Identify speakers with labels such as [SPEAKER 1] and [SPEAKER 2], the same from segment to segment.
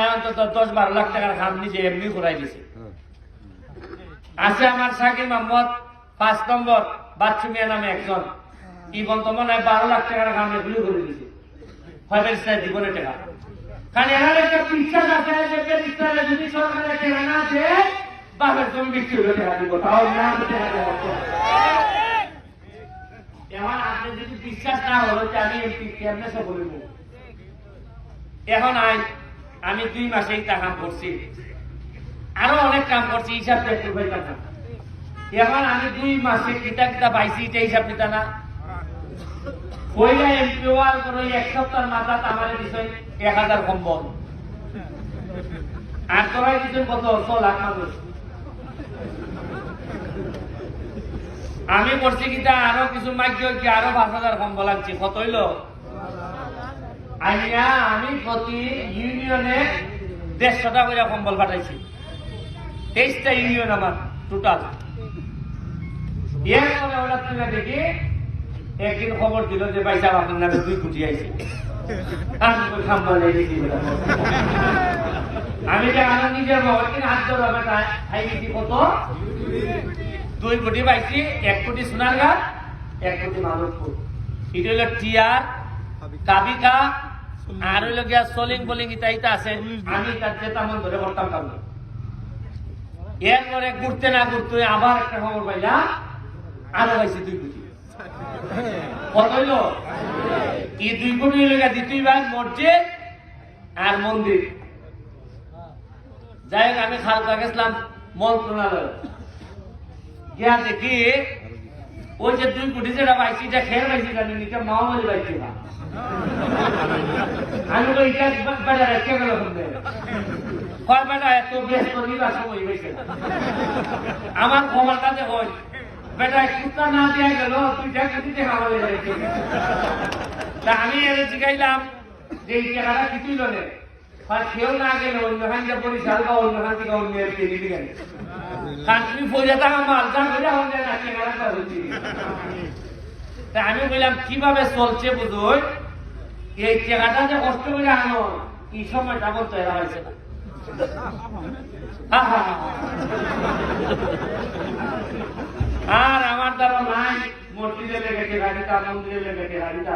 [SPEAKER 1] অন্তত 10-12 লাখ টাকার খাম নিজে এমনি করাই দিছে। আছে আমার শাকির মোহাম্মদ 5 নম্বর বাচ্চু মিয়া নামে একজন, ইবন তো মনে হয় 12 লাখ টাকার খাম এগুলি করে দিছে। হয় জীবনে টাকা কারণ এনার একটা বিশ্বাস আছে যে পেরিস্তারে যদি সরকারের টাকা না দেয় বাপের জমি বিক্রি করে টাকা দিব, তাও না এখন আপনি যদি বিশ্বাস না হলো যে আমি এমপি কেমনে সব বলব। এখন আমি 2 মাসেই তা কাম করছি, আরো অনেক কাম করছি, হিসাব দেখতে পাইতাম না। এখন আমি 2 মাসে কিতা কিতা পাইছি এটা হিসাব নিতা না। ওইটা এমপি হওয়ার পরে 1 সপ্তাহের মাথা আমারে দিছেন 1000 কম্বল, আর তোরাই দিছেন কত 100 লাখ মানুষ। আমি করছি কিতা আরো কিছু মাইক আরো 5000 কম্বল আনছি। কত হইল? আমি প্রতি ইউনিয়নে 150টা করে কম্বল পাঠাইছি। 23টা ইউনিয়ন আমার টোটাল। এরপরে ওরা তুলে দেখি একদিন খবর দিল যে ভাই সাহেব আপনার নামে 2 কোটি আইছে। আমি যে আমার নিজের বাবার কিনে হাত ধরো আইছি কত 2 কোটি পাইছি। 1 কোটি সোনারগাঁ, 1 কোটি মাধবপুর। এটা হলো টিয়ার কাবিকা আর হইল গিয়া সলিং বলিং ইটা আছে। আমি তার চেতামন ধরে করতাম কাম। এরপরে ঘুরতে না ঘুরতে আবার একটা খবর পাইলাম আরো পাইছি 2 কোটি। কত হইল? এই 2 কোটি লেগে 2টি ভাগ মসজিদ আর মন্দির। যাই হোক আমি খালকা গেছিলাম মন্ত্রণালয়, গিয়া দেখি ওই যে 2 কোটি যেটা পাইছি এটা খেয়ে পাইছি জানেন, এটা মাওবাড়ি পাইছি না। আমি তো এটা বেটা রেখে গেল কয় বেটা এত ব্যস্ত নিবার সময় হয়েছে। আমার খবরটাতে হয় বেটা কুত্তা না দিয়া গেল, তুই দেখতে খাওয়ালে রেখে। আমি এর জিগাইলাম যে এই টাকাটা কি তুই লোনে কেউ না গেলে অন্যখান থেকে বরিশাল বা অন্যখান থেকে অন্য দিদি গেলে কারণ তুমি ফৌজা টাকা মালটা করে আমাদের না কেনাটা হচ্ছে। আমি বললাম কিভাবে চলছে বুঝুন, এই টাকাটা যে কষ্ট করে আনো এই সময়টা বলতো এরা হয়েছে না। আর আমার দ্বারা নাই মসজিদে লেগেছে গাড়িটা, মন্দিরে লেগেছে গাড়িটা।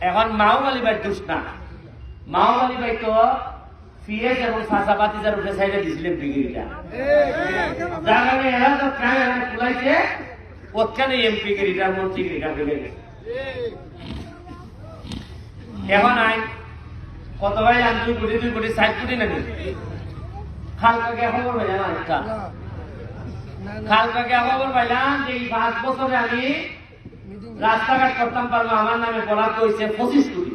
[SPEAKER 1] এখন মাওবালি ভাই দোষ না, মাওবালি ভাই তো পিএস এবং ফাঁসাপাতি যার উঠে সাইডে দিছিলেন ডিগ্রিটা, যার কারণে এরা তো প্রায় খুলাইছে ওখানে এমপি গিরিটা মন্ত্রী গিরিটা ফেলে গেছে। এখন কত ভাই আমি 2 কোটি 60 কোটি নাকি খালকাকে খবর পাইলাম। একটা খালকাকে খবর পাইলাম যে এই 5 বছরে আমি রাস্তাঘাট করতাম পারবো, আমার নামে বরাদ্দ হয়েছে 25 কোটি।